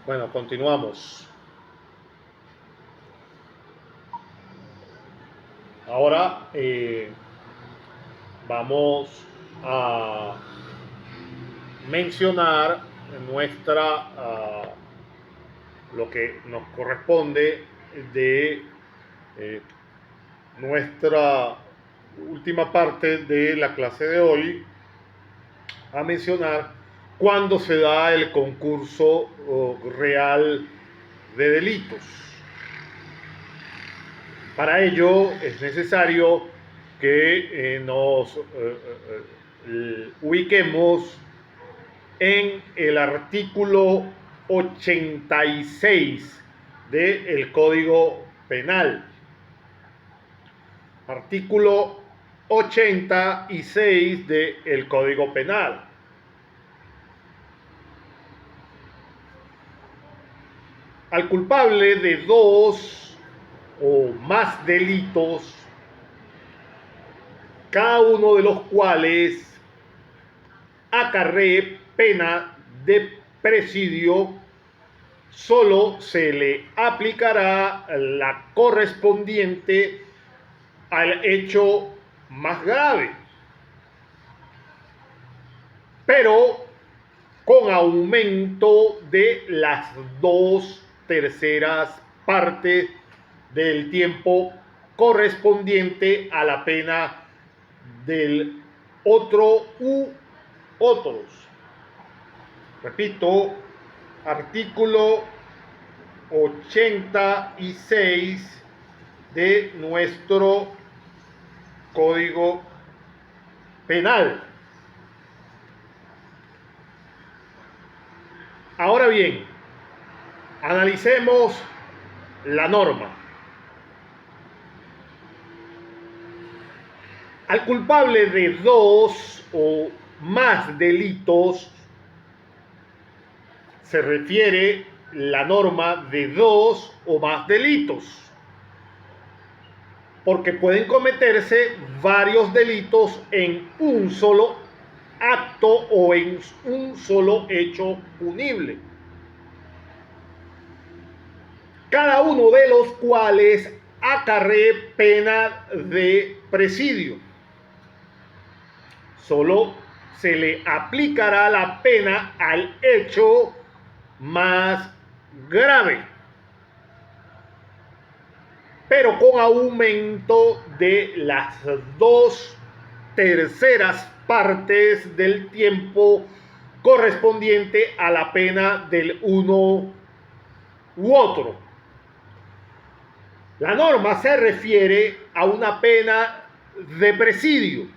Bueno, continuamos. Ahora vamos a mencionar lo que nos corresponde de nuestra última parte de la clase de hoy, a mencionar cuándo se da el concurso real de delitos. Para ello es necesario que nos ubiquemos en el artículo 86 del Código Penal. Artículo 86 del Código Penal. Al culpable de dos o más delitos, cada uno de los cuales acarree pena de presidio, solo se le aplicará la correspondiente al hecho más grave, pero con aumento de las 2/3 partes del tiempo correspondiente a la pena del otro u otros. Repito, artículo 86 de nuestro Código Penal. Ahora bien, analicemos la norma. Al culpable de dos o más delitos se refiere la norma de dos o más delitos, porque pueden cometerse varios delitos en un solo acto o en un solo hecho punible, cada uno de los cuales acarree pena de presidio. Solo se le aplicará la pena al hecho más grave, pero con aumento de las 2/3 partes del tiempo correspondiente a la pena del uno u otro. La norma se refiere a una pena de presidio.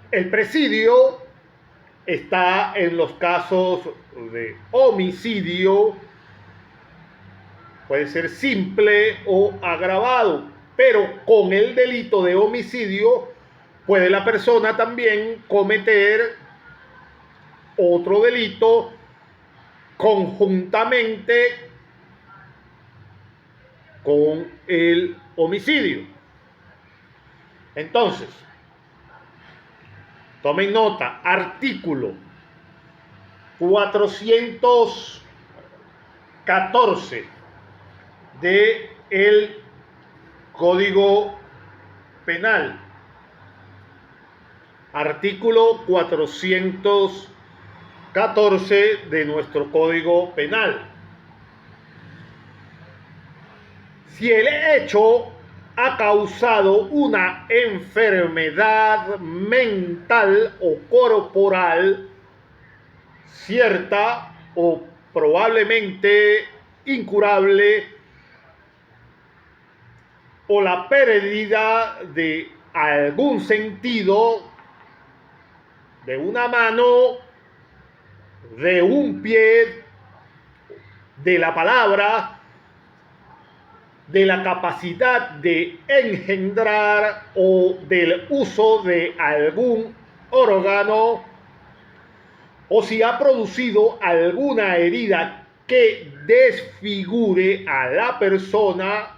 El presidio está en los casos de homicidio, puede ser simple o agravado, pero con el delito de homicidio puede la persona también cometer otro delito conjuntamente con el homicidio. Entonces, tomen nota, artículo 414 del Código Penal. Artículo 414 de nuestro Código Penal. Si el hecho ha causado una enfermedad mental o corporal cierta o probablemente incurable, o la pérdida de algún sentido, de una mano, de un pie, de la palabra, de la capacidad de engendrar o del uso de algún órgano, o si ha producido alguna herida que desfigure a la persona,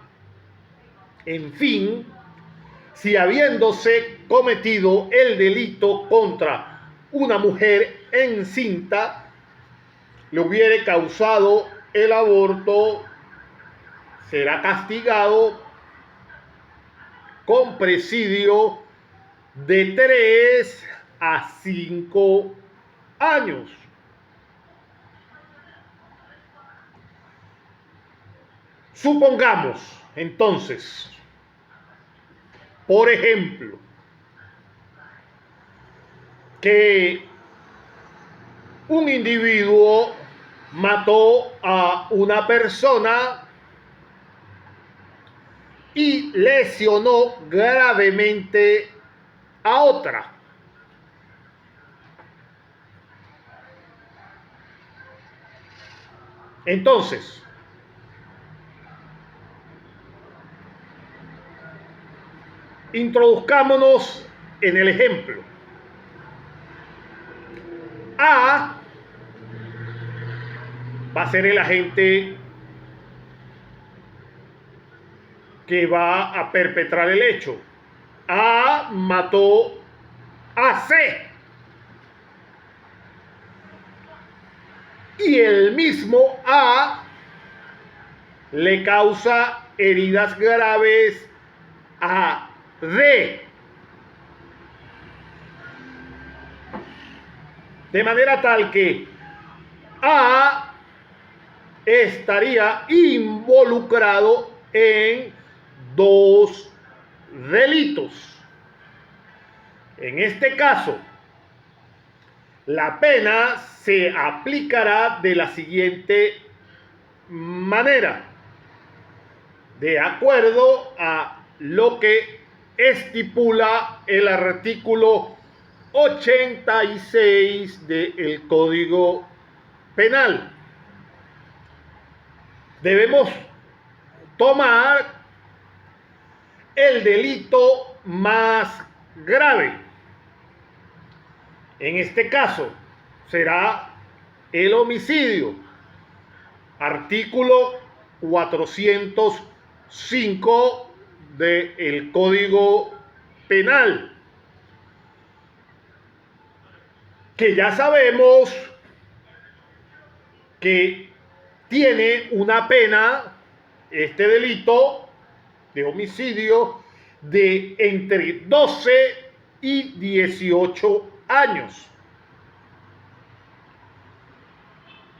en fin, si habiéndose cometido el delito contra una mujer encinta le hubiere causado el aborto, será castigado con presidio de 3 a 5 años. Supongamos, entonces, por ejemplo, que un individuo mató a una persona y lesionó gravemente a otra. Entonces, introduzcámonos en el ejemplo. A va a ser el agente que va a perpetrar el hecho. A mató a C. Y el mismo A le causa heridas graves a D. De manera tal que A estaría involucrado en 2 delitos. En este caso, la pena se aplicará de la siguiente manera, de acuerdo a lo que estipula el artículo 86 del Código Penal. Debemos tomar el delito más grave. En este caso será el homicidio, artículo 405 del Código Penal, que ya sabemos que tiene una pena, este delito de homicidio, de entre 12 y 18 años,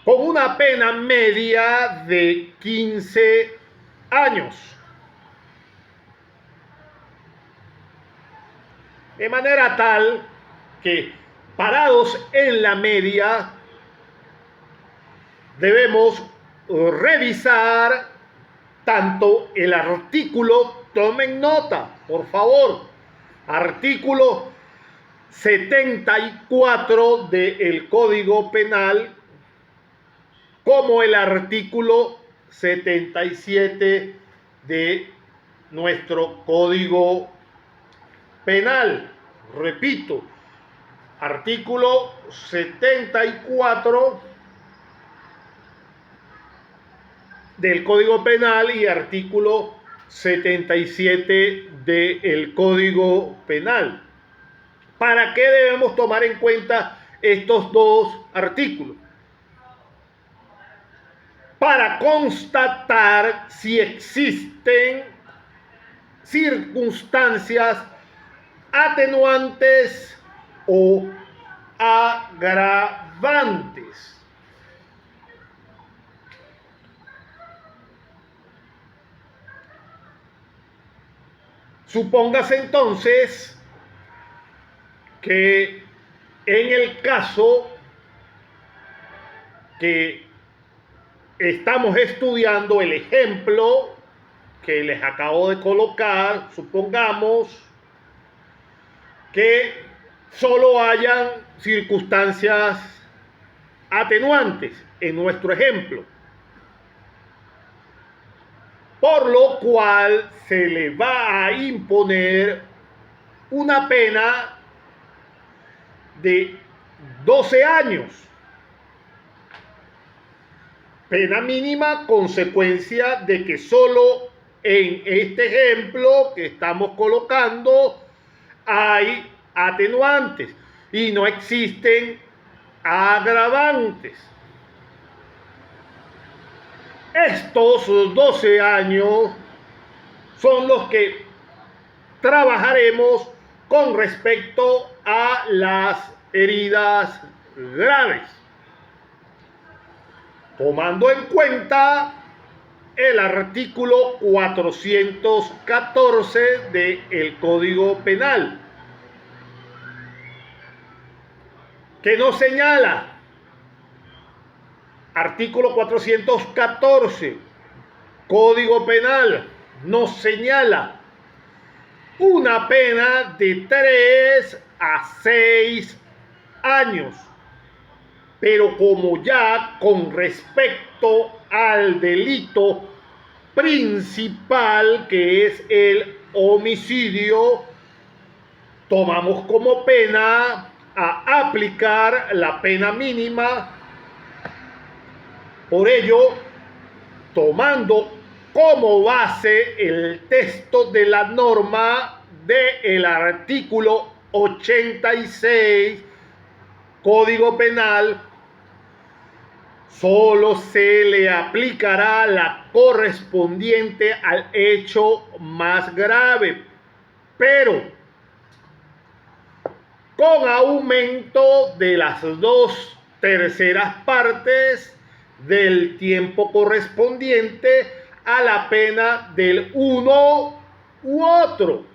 con una pena media de 15 años. De manera tal que, parados en la media, debemos revisar tanto el artículo, tomen nota, por favor, artículo 74 del Código Penal, como el artículo 77 de nuestro Código Penal. Repito, artículo 74 del Código Penal y artículo 77 del Código Penal. ¿Para qué debemos tomar en cuenta estos 2 artículos? Para constatar si existen circunstancias atenuantes o agravantes. Supóngase entonces que en el caso que estamos estudiando, el ejemplo que les acabo de colocar, supongamos que solo hayan circunstancias atenuantes en nuestro ejemplo, por lo cual se le va a imponer una pena de 12 años. Pena mínima, consecuencia de que solo en este ejemplo que estamos colocando hay atenuantes. y no existen agravantes. Estos 12 años son los que trabajaremos con respecto a las heridas graves, tomando en cuenta el artículo 414 del Código Penal, que nos señala, artículo 414, Código Penal, nos señala una pena de 3 a 6 años. Pero como ya con respecto al delito principal, que es el homicidio, tomamos como pena a aplicar la pena mínima. Por ello, tomando como base el texto de la norma del artículo 86 Código Penal, solo se le aplicará la correspondiente al hecho más grave, pero con aumento de las 2/3 partes del tiempo correspondiente a la pena del uno u otro.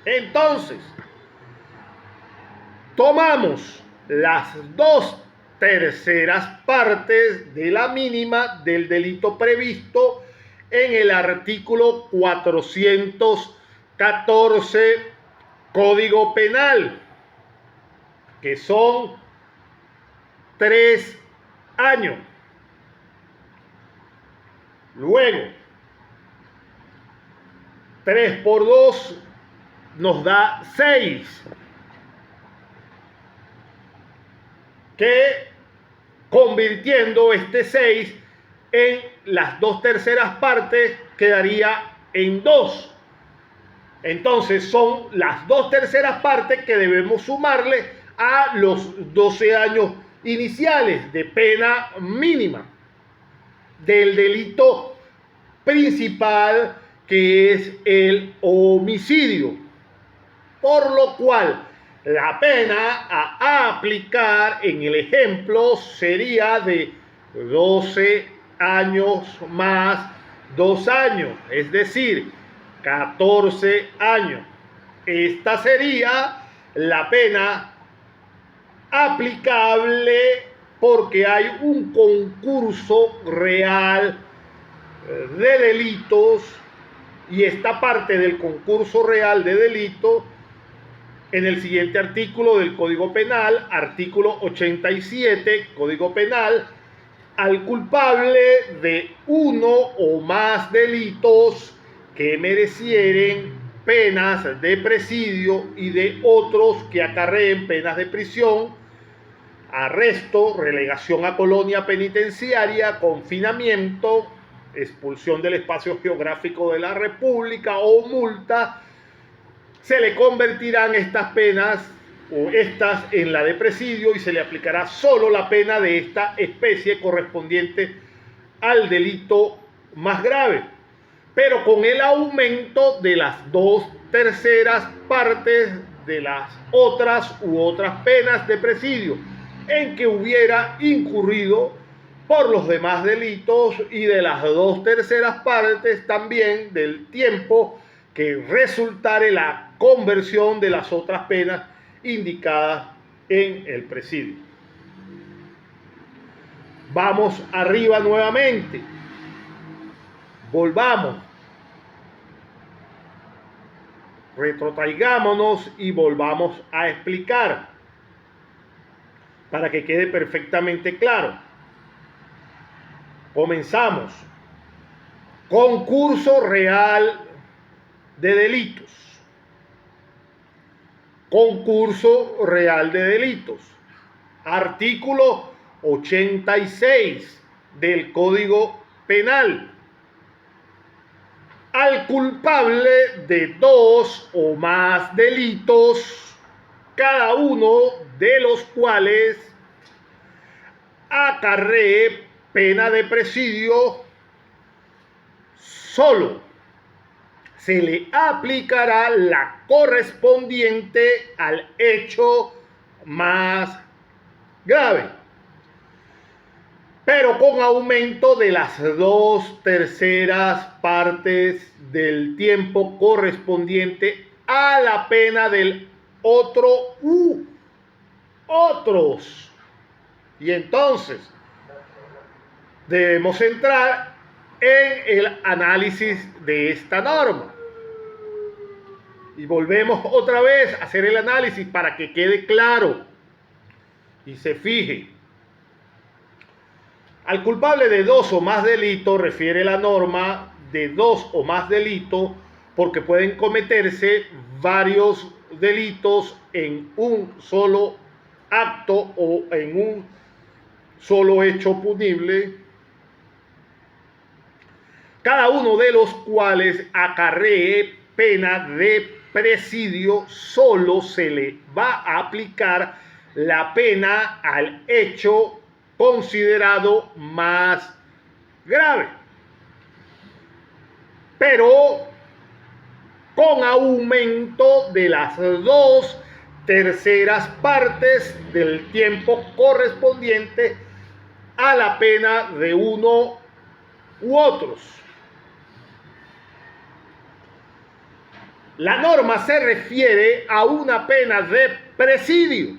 Entonces, tomamos las 2/3 partes de la mínima del delito previsto en el artículo 414 Código Penal, que son 3 años. Luego, 3 por 2 nos da 6. Que convirtiendo este 6 en las 2/3 partes quedaría en 2. Entonces son las 2/3 partes que debemos sumarle a los 12 años iniciales de pena mínima del delito principal, que es el homicidio. Por lo cual, la pena a aplicar en el ejemplo sería de 12 años más 2 años, es decir, 14 años. Esta sería la pena aplicable porque hay un concurso real de delitos, y esta parte del concurso real de delitos en el siguiente artículo del Código Penal, artículo 87, Código Penal, al culpable de uno o más delitos que merecieren penas de presidio y de otros que acarreen penas de prisión, arresto, relegación a colonia penitenciaria, confinamiento, expulsión del espacio geográfico de la República o multa, se le convertirán estas penas o estas en la de presidio y se le aplicará solo la pena de esta especie correspondiente al delito más grave, pero con el aumento de las 2/3 partes de las otras u otras penas de presidio en que hubiera incurrido por los demás delitos, y de las 2/3 partes también del tiempo que resultare la conversión de las otras penas indicadas en el presidio. Vamos arriba nuevamente. Volvamos. Retrotraigámonos y volvamos a explicar para que quede perfectamente claro. Comenzamos. Concurso real de delitos. Concurso real de delitos. Artículo 86 del Código Penal. Al culpable de 2 o más delitos cada uno de los cuales acarree pena de presidio, solo se le aplicará la correspondiente al hecho más grave, pero con aumento de las 2/3 partes del tiempo correspondiente a la pena del otro u otros. Y entonces debemos entrar en el análisis de esta norma. Y volvemos otra vez a hacer el análisis para que quede claro y se fije. Al culpable de 2 o más delitos refiere la norma de 2 o más delitos porque pueden cometerse varios delitos en un solo acto o en un solo hecho punible, cada uno de los cuales acarree pena de presidio. Solo se le va a aplicar la pena al hecho considerado más grave, pero con aumento de las 2/3 partes del tiempo correspondiente a la pena de uno u otros. La norma se refiere a una pena de presidio.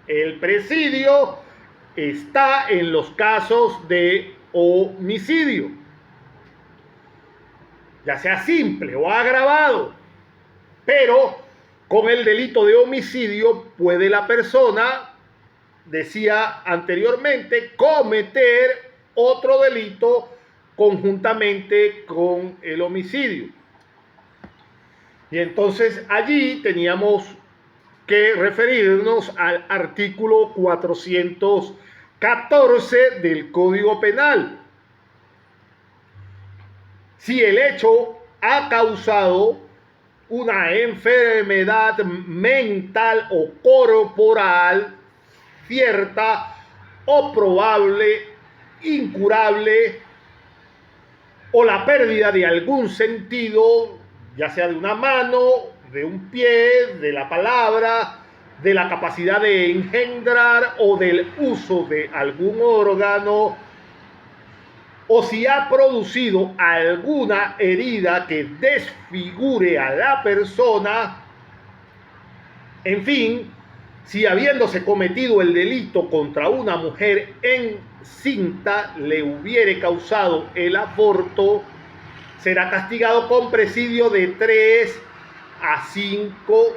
El presidio está en los casos de homicidio, ya sea simple o agravado, pero con el delito de homicidio puede la persona, decía anteriormente, cometer otro delito conjuntamente con el homicidio. Y entonces allí teníamos que referirnos al artículo 414 del Código Penal. Si el hecho ha causado una enfermedad mental o corporal cierta o probable, incurable, o la pérdida de algún sentido, ya sea de una mano, de un pie, de la palabra, de la capacidad de engendrar o del uso de algún órgano, o si ha producido alguna herida que desfigure a la persona, en fin, si habiéndose cometido el delito contra una mujer encinta le hubiere causado el aborto, será castigado con presidio de 3 a 5,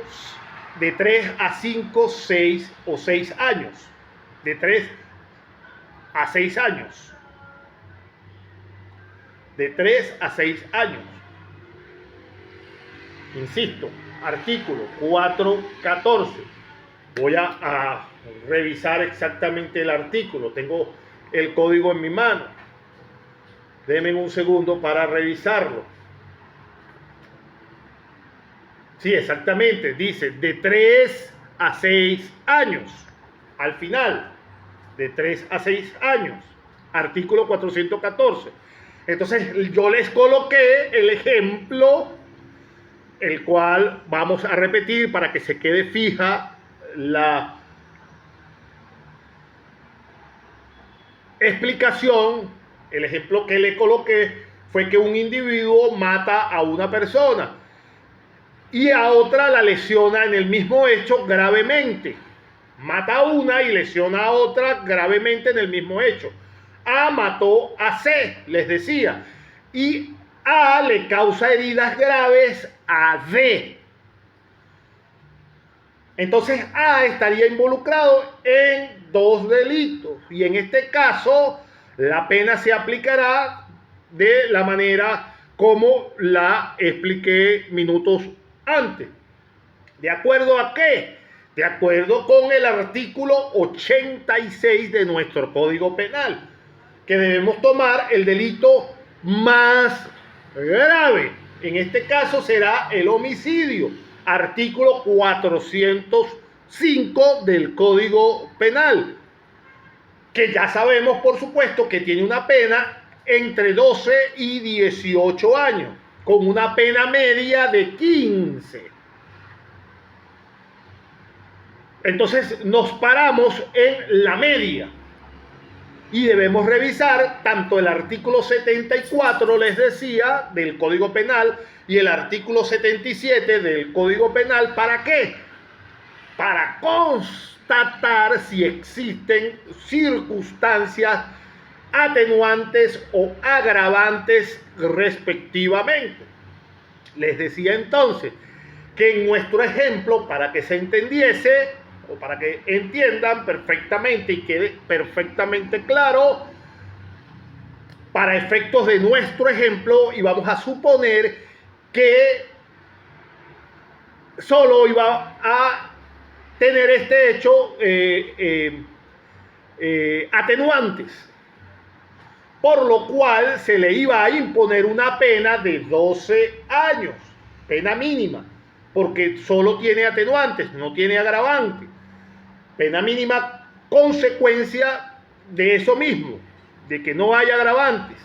6 o 6 años. De 3 a 6 años. De 3 a 6 años. Insisto, artículo 414. Voy a revisar exactamente el artículo. Tengo el código en mi mano. Denme un segundo para revisarlo. Sí, exactamente. Dice de 3 a 6 años. Al final, de 3 a 6 años. Artículo 414. Entonces, yo les coloqué el ejemplo, el cual vamos a repetir para que se quede fija la explicación. El ejemplo que le coloqué fue que un individuo mata a una persona y a otra la lesiona en el mismo hecho gravemente. Mata a una y lesiona a otra gravemente en el mismo hecho. A mató a C, les decía, y A le causa heridas graves a D. Entonces A estaría involucrado en 2 delitos y en este caso la pena se aplicará de la manera como la expliqué minutos antes. ¿De acuerdo a qué? De acuerdo con el artículo 86 de nuestro Código Penal, que debemos tomar el delito más grave. En este caso será el homicidio. artículo 405 del Código Penal, que ya sabemos, por supuesto, que tiene una pena entre 12 y 18 años, con una pena media de 15. Entonces nos paramos en la media y debemos revisar tanto el artículo 74, les decía, del Código Penal y el artículo 77 del Código Penal. ¿Para qué? Para constatar si existen circunstancias atenuantes o agravantes respectivamente. Les decía entonces que en nuestro ejemplo, para que se entendiese o para que entiendan perfectamente y quede perfectamente claro, para efectos de nuestro ejemplo íbamos a suponer que solo iba a tener este hecho atenuantes, por lo cual se le iba a imponer una pena de 12 años, pena mínima, porque solo tiene atenuantes, no tiene agravantes. Pena mínima, consecuencia de eso mismo, de que no haya agravantes.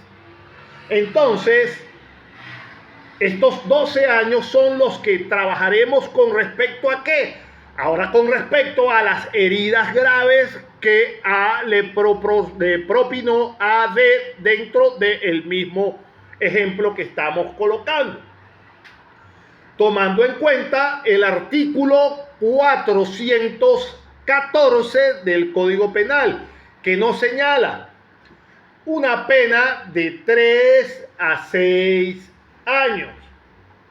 Entonces, estos 12 años son los que trabajaremos con respecto a ¿qué? Ahora con respecto a las heridas graves que A le propinó a D dentro del mismo ejemplo que estamos colocando. Tomando en cuenta el artículo 414 del Código Penal, que nos señala una pena de 3 a 6 años.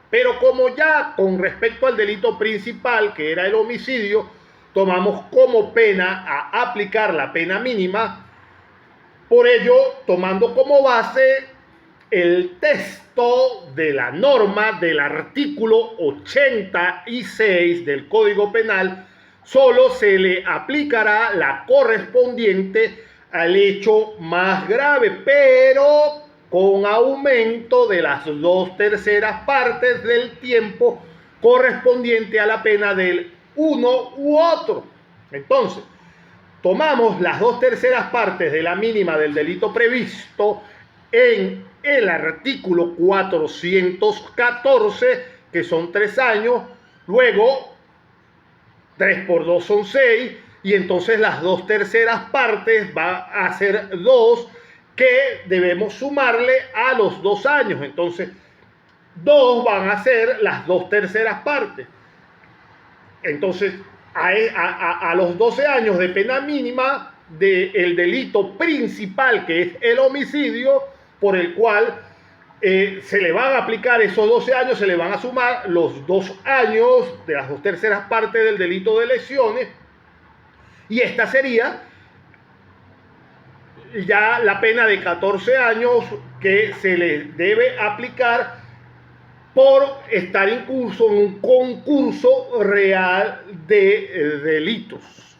Pero como ya con respecto al delito principal, que era el homicidio, tomamos como pena a aplicar la pena mínima, por ello, tomando como base el texto de la norma del artículo 86 del Código Penal, solo se le aplicará la correspondiente al hecho más grave, pero con aumento de las 2/3 partes del tiempo correspondiente a la pena del uno u otro. Entonces, tomamos las 2/3 partes de la mínima del delito previsto en el artículo 414, que son 3 años, luego 3 por 2 son 6, y entonces las 2/3 partes va a ser 2, que debemos sumarle a los 2 años. Entonces, 2 van a ser las 2/3 partes. Entonces, a los 12 años de pena mínima del delito principal, que es el homicidio, por el cual se le van a aplicar esos 12 años, se le van a sumar los 2 años de las 2/3 partes del delito de lesiones, y esta sería ya la pena de 14 años que se le debe aplicar por estar incurso en un concurso real de delitos.